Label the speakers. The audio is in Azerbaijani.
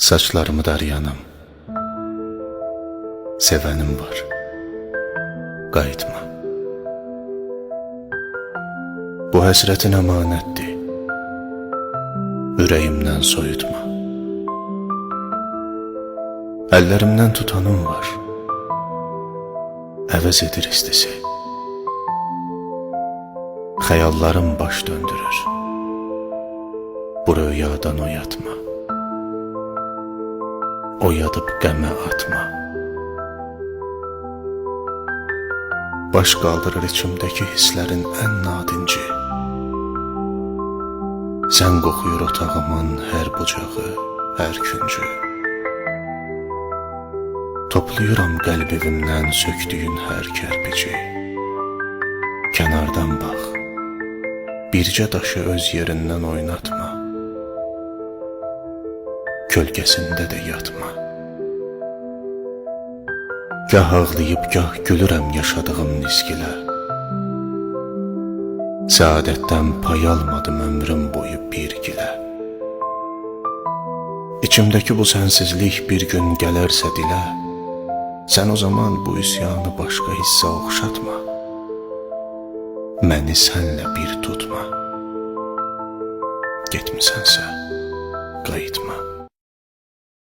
Speaker 1: Saçlarımı daryanam, sevenim var, qayıtma. Bu həsrətin əmanətdir, ürəyimdən soyutma. Əllərimdən tutanım var, əvəz edir istisi. Xəyallarım baş döndürür, bu rüyadan oyatma. Oyadıb qəmə atma. Baş qaldırır içimdəki hisslərin ən nadinci. Sən qoxuyur otağımın hər bucağı, hər küncü. Toplayıram qəlb evimdən söktüyün hər kərpici. Kənardan bax, bircə daşı öz yerindən oynatma. Kölgəsində də yatma. Gah ağlayıb, gah gülürəm yaşadığım nizgilə. Səadətdən pay almadım ömrüm boyu bir gilə. İçimdəki bu sənsizlik bir gün gələrsə dilə, sən o zaman bu üsyanı başqa hissə oxşatma. Məni sənlə bir tutma. Getmisənsə, qayıtma.